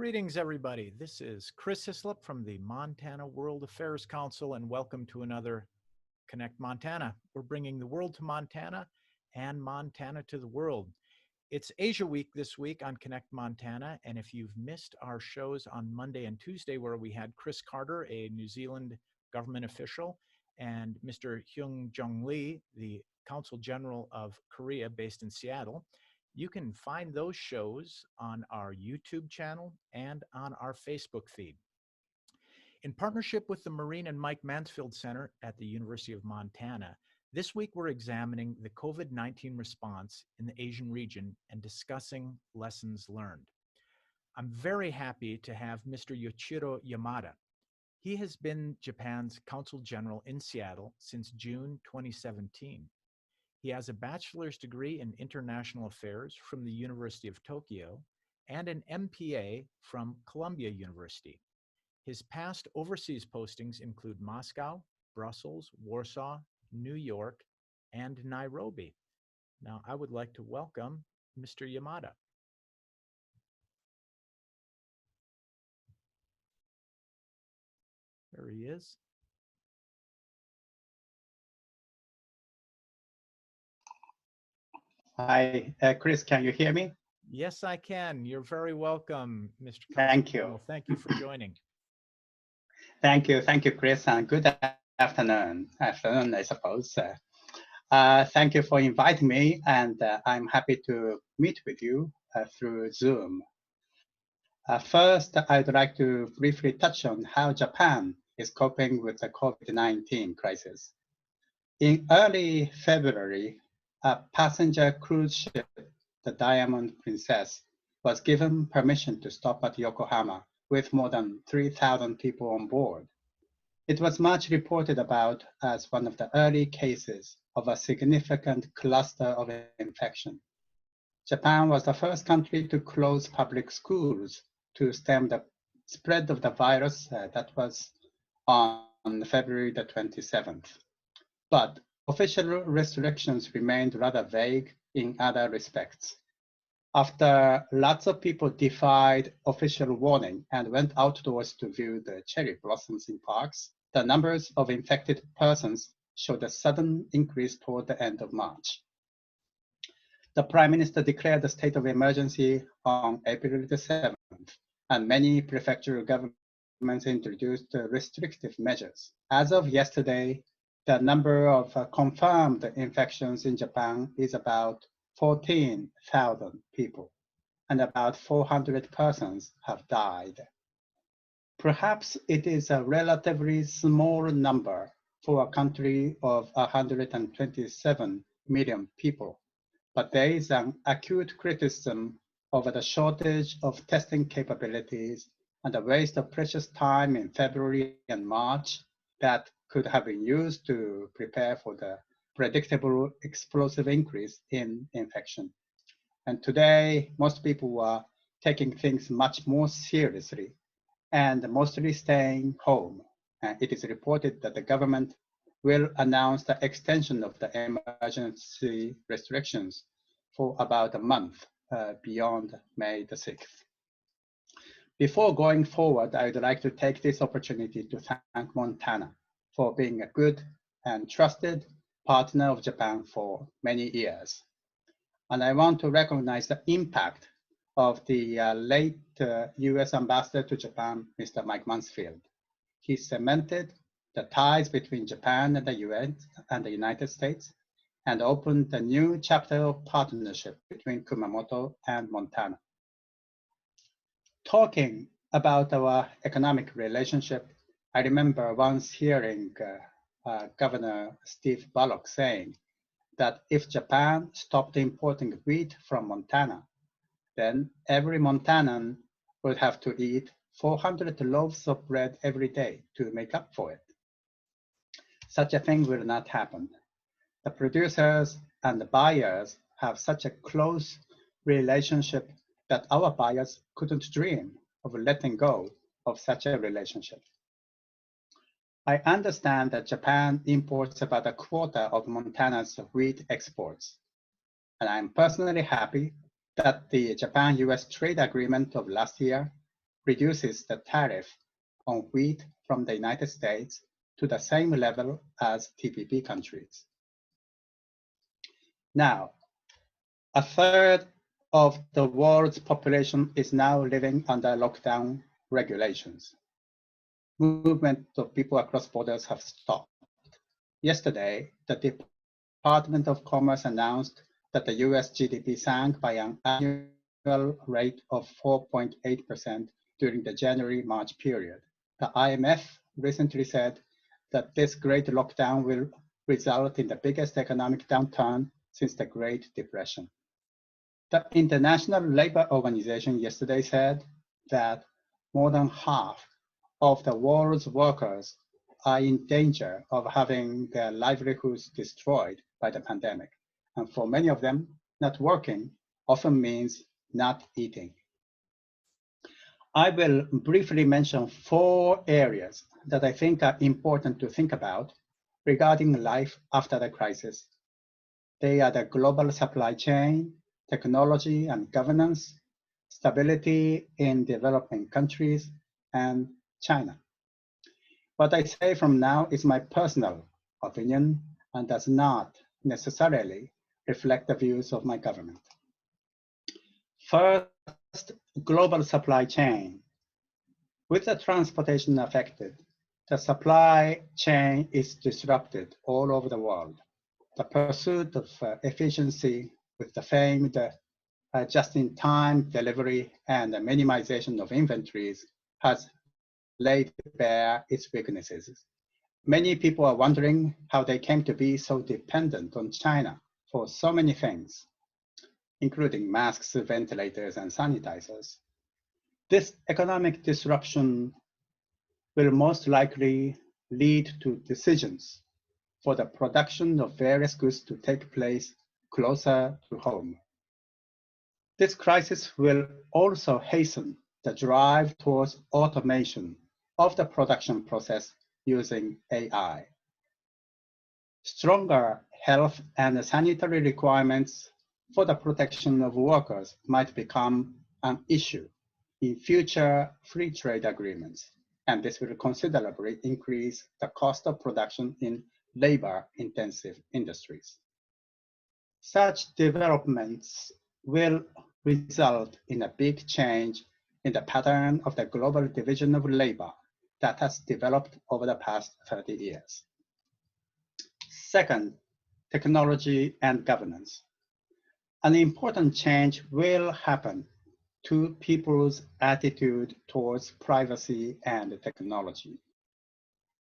Greetings, everybody. This is Chris Hislop from the Montana World Affairs Council, and welcome to another Connect Montana. We're bringing the world to Montana and Montana to the world. It's Asia Week this week on Connect Montana, and if you've missed our shows on Monday and Tuesday, where we had Chris Carter, a New Zealand government official, and Mr. Hyung Jung Lee, the Consul General of Korea based in Seattle, you can find those shows on our YouTube channel and on our Facebook feed. In partnership with the Marina and Mike Mansfield Center at the University of Montana, this week we're examining the COVID-19 response in the Asian region and discussing lessons learned. I'm very happy to have Mr. Yoichiro Yamada. He has been Japan's Consul General in Seattle since June 2017. He has a bachelor's degree in international affairs from the University of Tokyo and an MPA from Columbia University. His past overseas postings include Moscow, Brussels, Warsaw, New York, and Nairobi. Now, I would like to welcome Mr. Yamada. There he is. Hi, Chris, can you hear me? Yes, I can. You're very welcome, Mr. Thank you. Thank you for joining. Thank you, Chris, and good afternoon, I suppose. Thank you for inviting me, and I'm happy to meet with you through Zoom. First, I'd like to briefly touch on how Japan is coping with the COVID-19 crisis. In early February, a passenger cruise ship, the Diamond Princess, was given permission to stop at Yokohama with more than 3,000 people on board. It was much reported about as one of the early cases of a significant cluster of infection. Japan was the first country to close public schools to stem the spread of the virus. That was on February the 27th. But official restrictions remained rather vague in other respects. After lots of people defied official warning and went outdoors to view the cherry blossoms in parks, the numbers of infected persons showed a sudden increase toward the end of March. The Prime Minister declared a state of emergency on April the 7th, and many prefectural governments introduced restrictive measures. As of yesterday, the number of confirmed infections in Japan is about 14,000 people, and about 400 persons have died. Perhaps it is a relatively small number for a country of 127 million people, but there is an acute criticism over the shortage of testing capabilities and the waste of precious time in February and March that could have been used to prepare for the predictable explosive increase in infection. And today, most people are taking things much more seriously and mostly staying home. It is reported that the government will announce the extension of the emergency restrictions for about a month beyond May the 6th. Before going forward, I would like to take this opportunity to thank Montana for being a good and trusted partner of Japan for many years. And I want to recognize the impact of the late US Ambassador to Japan, Mr. Mike Mansfield. He cemented the ties between Japan and the US and the United States and opened a new chapter of partnership between Kumamoto and Montana. Talking about our economic relationship, I remember once hearing Governor Steve Bullock saying that if Japan stopped importing wheat from Montana, then every Montanan would have to eat 400 loaves of bread every day to make up for it. Such a thing will not happen. The producers and the buyers have such a close relationship that our buyers couldn't dream of letting go of such a relationship. I understand that Japan imports about a quarter of Montana's wheat exports, and I'm personally happy that the Japan-US trade agreement of last year reduces the tariff on wheat from the United States to the same level as TPP countries. Now, a third of the world's population is now living under lockdown regulations. Movement of people across borders have stopped. Yesterday, the Department of Commerce announced that the US GDP sank by an annual rate of 4.8% during the January-March period. The IMF recently said that this great lockdown will result in the biggest economic downturn since the Great Depression. The International Labour Organization yesterday said that more than half of the world's workers are in danger of having their livelihoods destroyed by the pandemic. And for many of them, not working often means not eating. I will briefly mention 4 areas that I think are important to think about regarding life after the crisis. They are the global supply chain, technology and governance, stability in developing countries, and China. What I say from now is my personal opinion and does not necessarily reflect the views of my government. First, global supply chain. With the transportation affected, the supply chain is disrupted all over the world. The pursuit of efficiency with the famed just-in-time delivery and the minimization of inventories has laid bare its weaknesses. Many people are wondering how they came to be so dependent on China for so many things, including masks, ventilators, and sanitizers. This economic disruption will most likely lead to decisions for the production of various goods to take place closer to home. This crisis will also hasten the drive towards automation of the production process using AI. Stronger health and sanitary requirements for the protection of workers might become an issue in future free trade agreements, and this will considerably increase the cost of production in labor-intensive industries. Such developments will result in a big change in the pattern of the global division of labor that has developed over the past 30 years. Second, technology and governance. An important change will happen to people's attitude towards privacy and technology.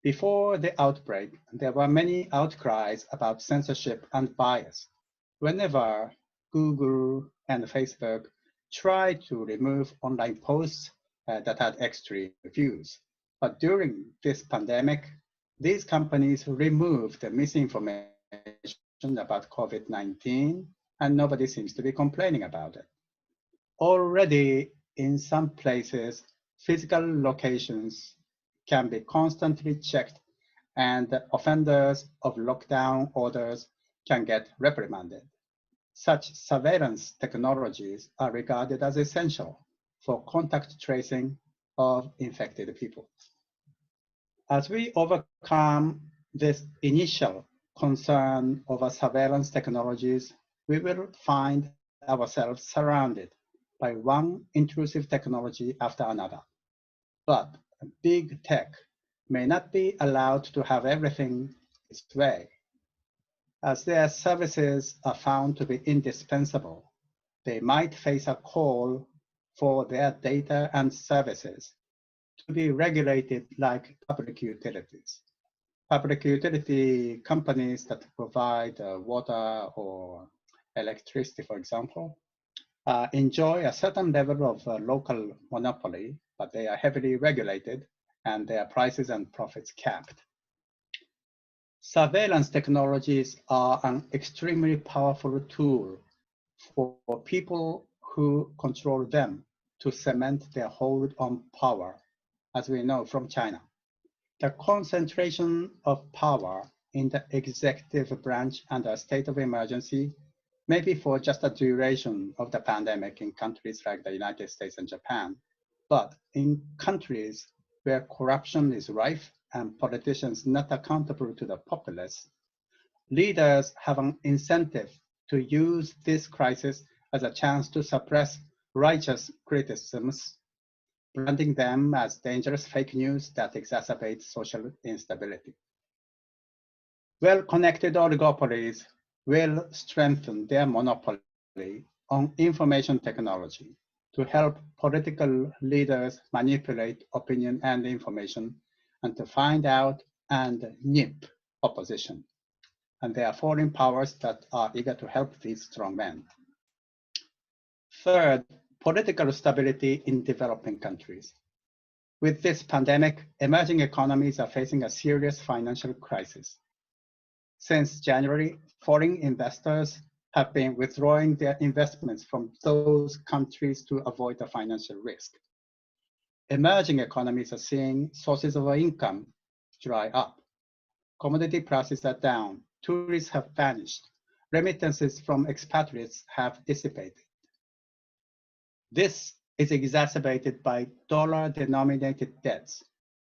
Before the outbreak, there were many outcries about censorship and bias. Whenever Google and Facebook tried to remove online posts that had extreme views. But during this pandemic, these companies removed the misinformation about COVID-19, and nobody seems to be complaining about it. Already, in some places, physical locations can be constantly checked, and offenders of lockdown orders can get reprimanded. Such surveillance technologies are regarded as essential for contact tracing of infected people. As we overcome this initial concern over surveillance technologies, we will find ourselves surrounded by one intrusive technology after another. But big tech may not be allowed to have everything its way. As their services are found to be indispensable, they might face a call for their data and services to be regulated like public utilities. Public utility companies that provide water or electricity, for example, enjoy a certain level of local monopoly, but they are heavily regulated and their prices and profits capped. Surveillance technologies are an extremely powerful tool for people who control them to cement their hold on power, as we know from China. The concentration of power in the executive branch under a state of emergency, maybe for just a duration of the pandemic in countries like the United States and Japan, But in countries where corruption is rife and politicians not accountable to the populace, leaders have an incentive to use this crisis as a chance to suppress righteous criticisms, branding them as dangerous fake news that exacerbate social instability. Well-connected oligopolies will strengthen their monopoly on information technology to help political leaders manipulate opinion and information and to find out and nip opposition. And there are foreign powers that are eager to help these strong men. Third, political stability in developing countries. With this pandemic, emerging economies are facing a serious financial crisis. Since January, foreign investors have been withdrawing their investments from those countries to avoid a financial risk. Emerging economies are seeing sources of income dry up. Commodity prices are down, tourists have vanished, remittances from expatriates have dissipated. This is exacerbated by dollar-denominated debts,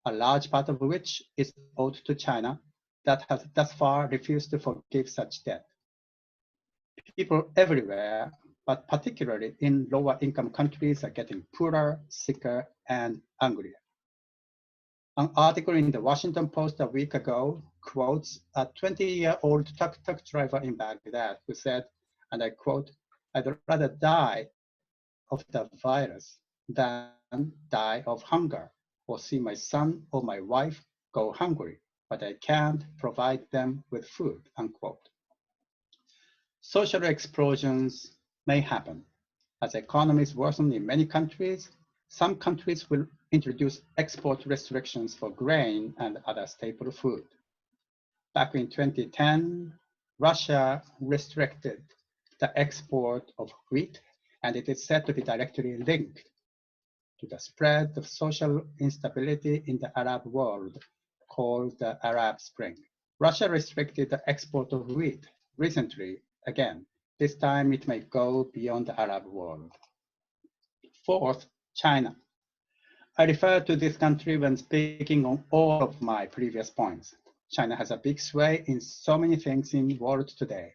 a large part of which is owed to China that has thus far refused to forgive such debt. People everywhere, but particularly in lower-income countries, are getting poorer, sicker, and hungrier. An article in the Washington Post a week ago quotes a 20-year-old tuk-tuk driver in Baghdad who said, and I quote, "I'd rather die of the virus than die of hunger, or see my son or my wife go hungry, but I can't provide them with food," unquote. Social explosions may happen. As economies worsen in many countries, some countries will introduce export restrictions for grain and other staple food. Back in 2010, Russia restricted the export of wheat, and it is said to be directly linked to the spread of social instability in the Arab world called the Arab Spring. Russia restricted the export of wheat recently again. This time it may go beyond the Arab world. Fourth, China. I refer to this country when speaking on all of my previous points. China has a big sway in so many things in the world today.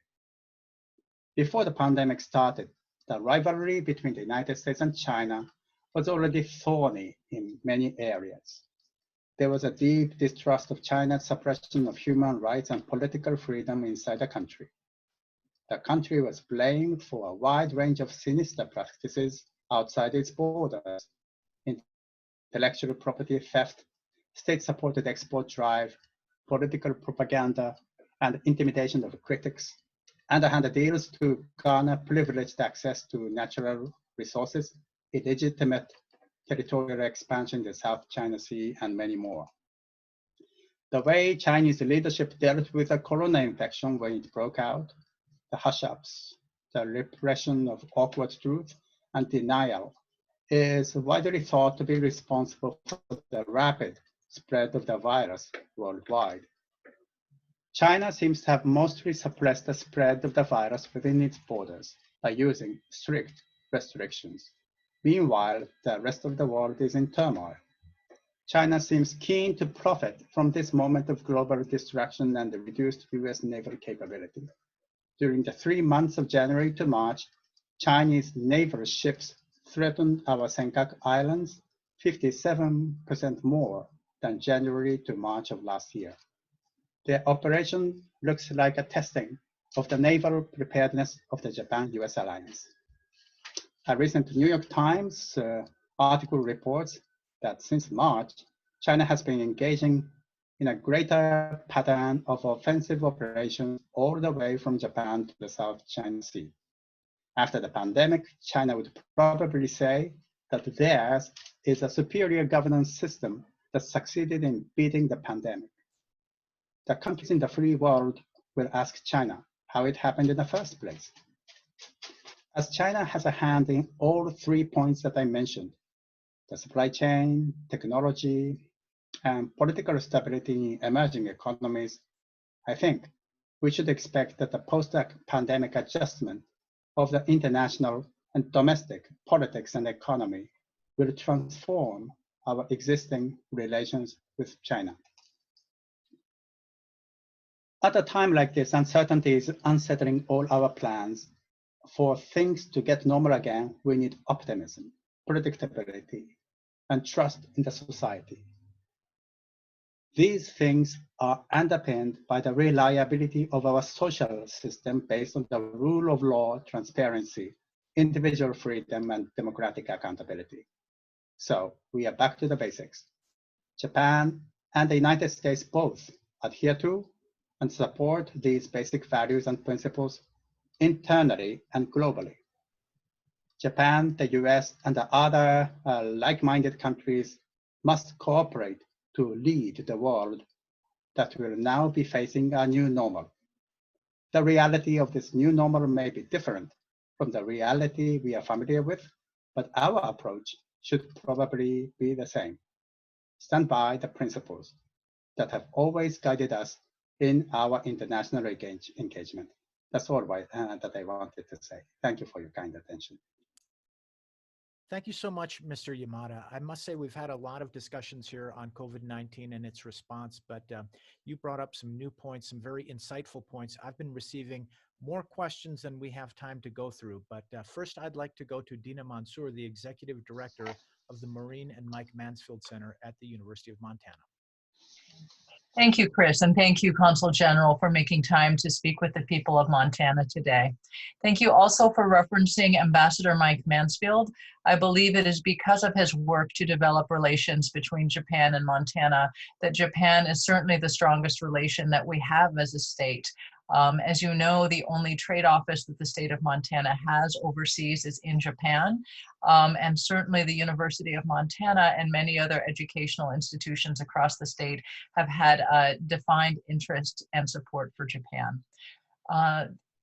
Before the pandemic started, the rivalry between the United States and China was already thorny in many areas. There was a deep distrust of China's suppression of human rights and political freedom inside the country. The country was blamed for a wide range of sinister practices outside its borders: intellectual property theft, state-supported export drive, political propaganda, and intimidation of critics, underhand deals to garner privileged access to natural resources, illegitimate territorial expansion in the South China Sea, and many more. The way Chinese leadership dealt with the corona infection when it broke out, the hush-ups, the repression of awkward truth, and denial is widely thought to be responsible for the rapid spread of the virus worldwide. China seems to have mostly suppressed the spread of the virus within its borders by using strict restrictions. Meanwhile, the rest of the world is in turmoil. China seems keen to profit from this moment of global distraction and the reduced US naval capability. During the 3 months of January to March, Chinese naval ships threatened our Senkaku Islands 57% more than January to March of last year. Their operation looks like a testing of the naval preparedness of the Japan-US alliance. A recent New York Times article reports that since March, China has been engaging in a greater pattern of offensive operations all the way from Japan to the South China Sea. After the pandemic, China would probably say that theirs is a superior governance system that succeeded in beating the pandemic. The countries in the free world will ask China how it happened in the first place. As China has a hand in all 3 points that I mentioned, the supply chain, technology, and political stability in emerging economies, I think we should expect that the post-pandemic adjustment of the international and domestic politics and economy will transform our existing relations with China. At a time like this, uncertainty is unsettling all our plans. For things to get normal again, we need optimism, predictability, and trust in the society. These things are underpinned by the reliability of our social system based on the rule of law, transparency, individual freedom, and democratic accountability. So we are back to the basics. Japan and the United States both adhere to and support these basic values and principles internally and globally. Japan, the US, and the other like-minded countries must cooperate to lead the world that will now be facing a new normal. The reality of this new normal may be different from the reality we are familiar with, but our approach should probably be the same. Stand by the principles that have always guided us in our international engagement. That's all that I wanted to say. Thank you for your kind attention. Thank you so much, Mr. Yamada. I must say we've had a lot of discussions here on COVID-19 and its response, but you brought up some new points, some very insightful points. I've been receiving more questions than we have time to go through, but first I'd like to go to Dina Mansour, the Executive Director of the Marine and Mike Mansfield Center at the University of Montana. Thank you, Chris, and thank you, Consul General, for making time to speak with the people of Montana today. Thank you also for referencing Ambassador Mike Mansfield. I believe it is because of his work to develop relations between Japan and Montana that Japan is certainly the strongest relation that we have as a state. As you know, the only trade office that the state of Montana has overseas is in Japan. And certainly the University of Montana and many other educational institutions across the state have had a defined interest and support for Japan.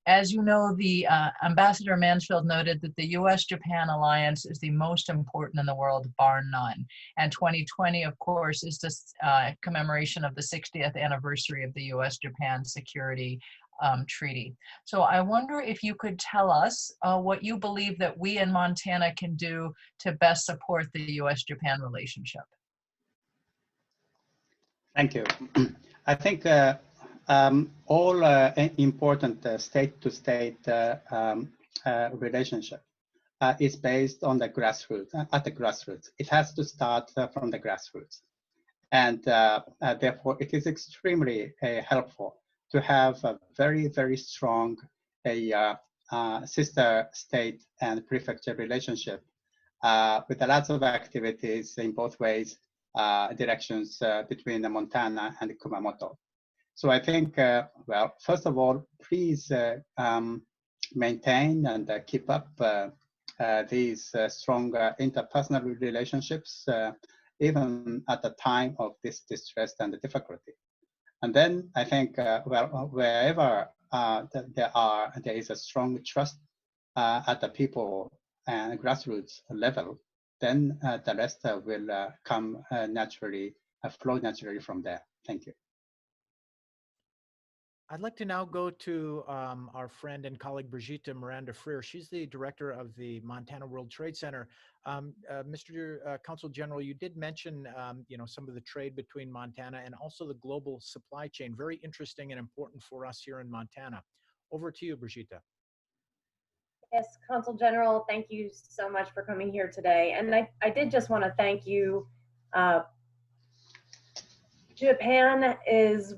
As you know, the Ambassador Mansfield noted that the US-Japan alliance is the most important in the world, bar none. And 2020, of course, is this commemoration of the 60th anniversary of the US-Japan Security Treaty. So I wonder if you could tell us what you believe that we in Montana can do to best support the US-Japan relationship. Thank you. I think all important state-to-state relationship is based on the grassroots, at the grassroots. It has to start from the grassroots. And therefore, it is extremely helpful to have a very, very strong sister state and prefecture relationship with lots of activities in both ways, directions between Montana and Kumamoto. So I think, well, first of all, please maintain and keep up these strong interpersonal relationships, even at the time of this distress and difficulty. And then I think, well, wherever there is a strong trust at the people and grassroots level, then the rest will come naturally, flow naturally from there. Thank you. I'd like to now go to our friend and colleague, Brigitte Miranda Freer. She's the director of the Montana World Trade Center. Mr. Consul General, you did mention, you know, some of the trade between Montana and also the global supply chain. Very interesting and important for us here in Montana. Over to you, Brigitte. Yes, Consul General, thank you so much for coming here today. And I did just want to thank you. Japan is,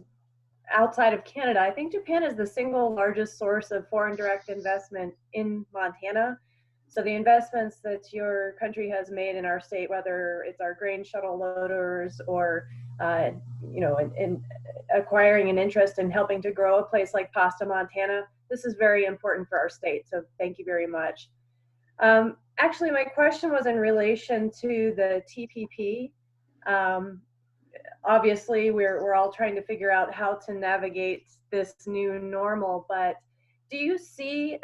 outside of Canada, I think Japan is the single largest source of foreign direct investment in Montana. So the investments that your country has made in our state, whether it's our grain shuttle loaders or you know, in acquiring an interest in helping to grow a place like Pasta, Montana, this is very important for our state. So thank you very much. Actually, my question was in relation to the TPP. Obviously, we're all trying to figure out how to navigate this new normal, but do you see,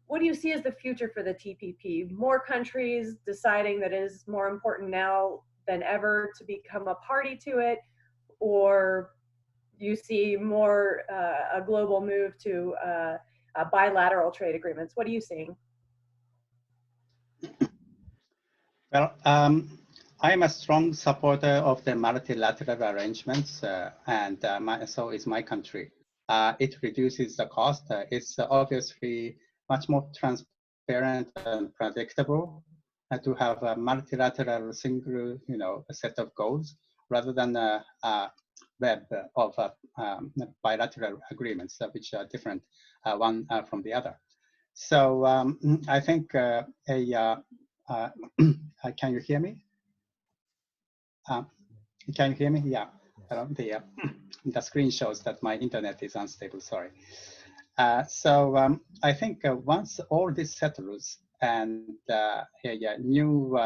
what do you see as the future for the TPP? More countries deciding that it is more important now than ever to become a party to it, or you see more a global move to bilateral trade agreements? What are you seeing? Well, I am a strong supporter of the multilateral arrangements, and so is my country. It reduces the cost. It's obviously much more transparent and predictable to have a multilateral single, a set of goals rather than a web of bilateral agreements, which are different one from the other. So I think can you hear me? Can you hear me? Yeah. The screen shows that my internet is unstable. Sorry. So I think once all this settles and new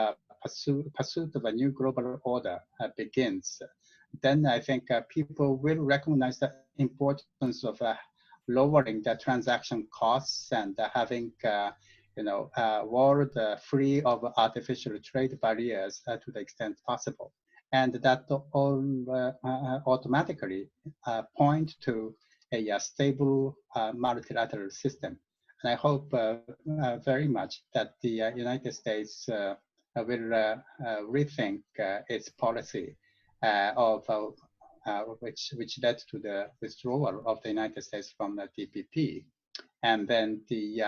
pursuit of a new global order begins, then I think people will recognize the importance of lowering the transaction costs and having world free of artificial trade barriers to the extent possible. And that all automatically point to a stable multilateral system. And I hope very much that the United States will rethink its policy which led to the withdrawal of the United States from the TPP, and then the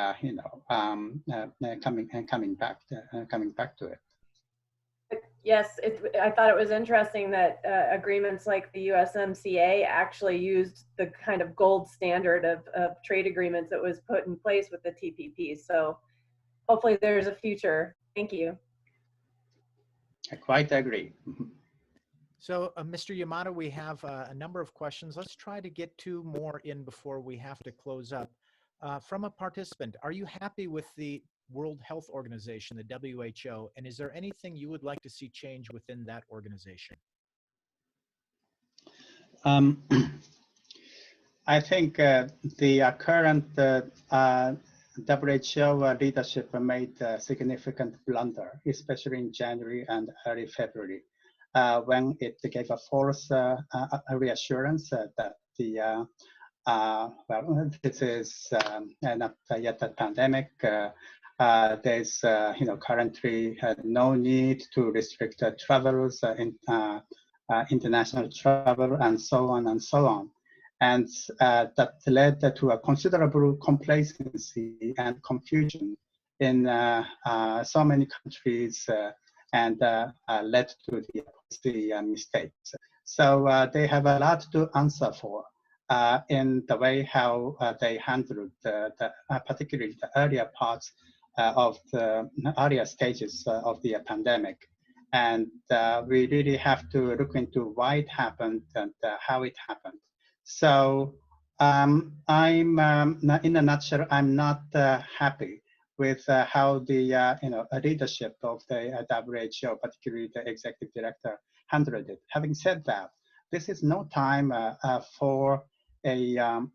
coming back to it. Yes, I thought it was interesting that agreements like the USMCA actually used the kind of gold standard of trade agreements that was put in place with the TPP. So hopefully there's a future. Thank you. I quite agree. So, Mr. Yamada, we have a number of questions. Let's try to get two more in before we have to close up. From a participant, are you happy with the World Health Organization, the WHO, and is there anything you would like to see change within that organization? I think the current WHO leadership made a significant blunder, especially in January and early February, when it gave a false reassurance that the well, this is not yet a pandemic. There's currently no need to restrict travels, international travel, and so on and so on. And that led to a considerable complacency and confusion in so many countries and led to the policy mistakes. So they have a lot to answer for in the way how they handled particularly the earlier parts of the earlier stages of the pandemic. And we really have to look into why it happened and how it happened. So I'm, in a nutshell, I'm not happy with how the leadership of the WHO, particularly the executive director, handled it. Having said that, this is no time for the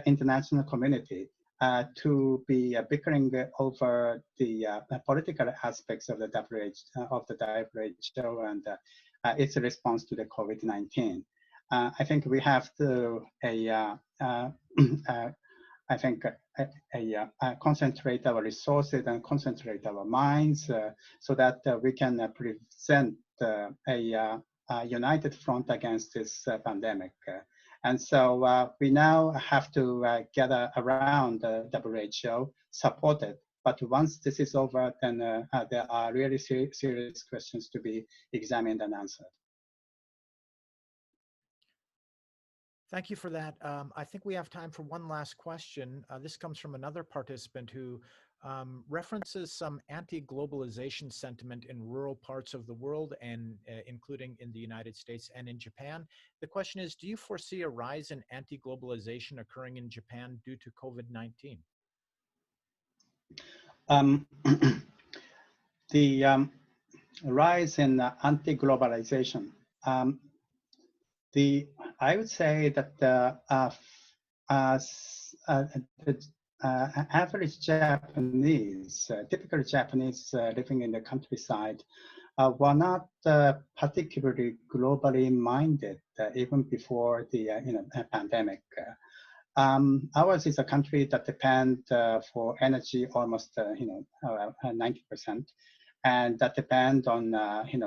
international community to be bickering over the political aspects of the WHO and its response to the COVID-19. I think we have to concentrate our resources and concentrate our minds so that we can present a united front against this pandemic. And so we now have to gather around the WHO, support it. But once this is over, then there are really serious questions to be examined and answered. Thank you for that. I think we have time for one last question. This comes from another participant who references some anti-globalization sentiment in rural parts of the world and including in the United States and in Japan. The question is, do you foresee a rise in anti-globalization occurring in Japan due to COVID-19? The rise in anti-globalization. I would say that the average Japanese, typical Japanese living in the countryside, were not particularly globally minded even before the pandemic. Ours is a country that depends for energy almost 90%, and that depend on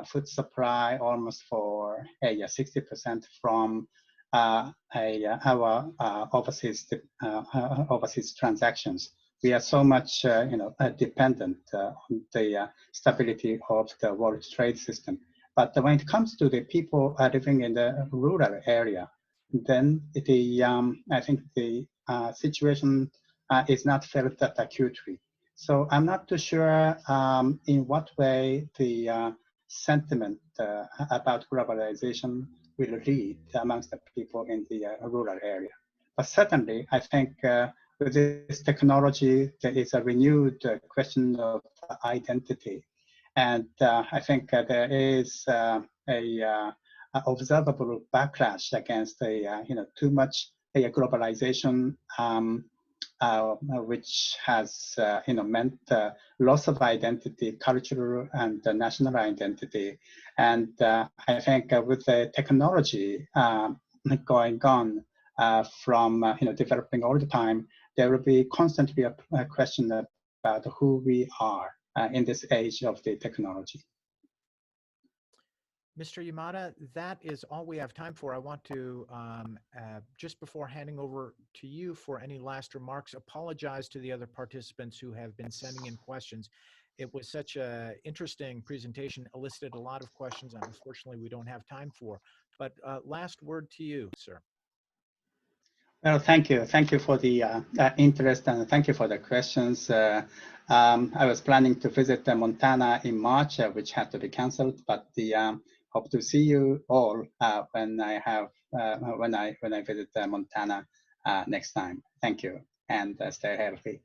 food supply almost for 60% from our overseas transactions. We are so much dependent on the stability of the world trade system. But when it comes to the people living in the rural area, then I think the situation is not felt that acutely. So I'm not too sure in what way the sentiment about globalization will lead amongst the people in the rural area. But certainly, I think with this technology, there is a renewed question of identity. And I think there is a observable backlash against too much globalization, which has meant loss of identity, cultural and national identity. And I think with the technology going on from developing all the time, there will be constantly a question about who we are in this age of the technology. Mr. Yamada, that is all we have time for. I want to, just before handing over to you for any last remarks, apologize to the other participants who have been sending in questions. It was such an interesting presentation, elicited a lot of questions, and unfortunately we don't have time for. But last word to you, sir. Well, thank you. Thank you for the interest, and thank you for the questions. I was planning to visit Montana in March, which had to be canceled, but hope to see you all when I visit Montana next time. Thank you, and stay healthy.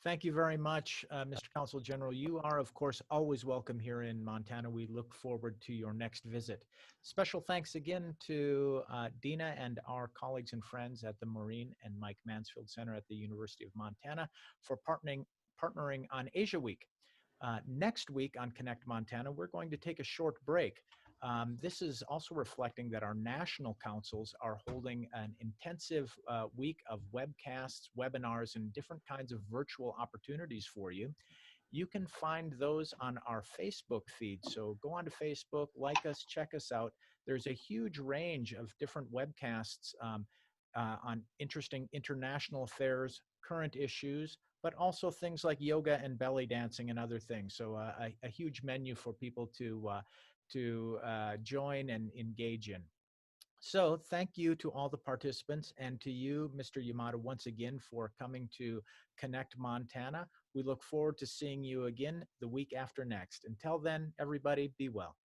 Thank you very much, Mr. Consul General. You are, of course, always welcome here in Montana. We look forward to your next visit. Special thanks again to Dina and our colleagues and friends at the Maureen and Mike Mansfield Center at the University of Montana for partnering on Asia Week. Next week on Connect Montana, we're going to take a short break. This is also reflecting that our national councils are holding an intensive week of webcasts, webinars, and different kinds of virtual opportunities for you. You can find those on our Facebook feed. So go on to Facebook, like us, check us out. There's a huge range of different webcasts on interesting international affairs, current issues, but also things like yoga and belly dancing and other things. So a huge menu for people to join and engage in. So thank you to all the participants, and to you, Mr. Yamada, once again for coming to Connect Montana. We look forward to seeing you again the week after next. Until then, everybody, be well.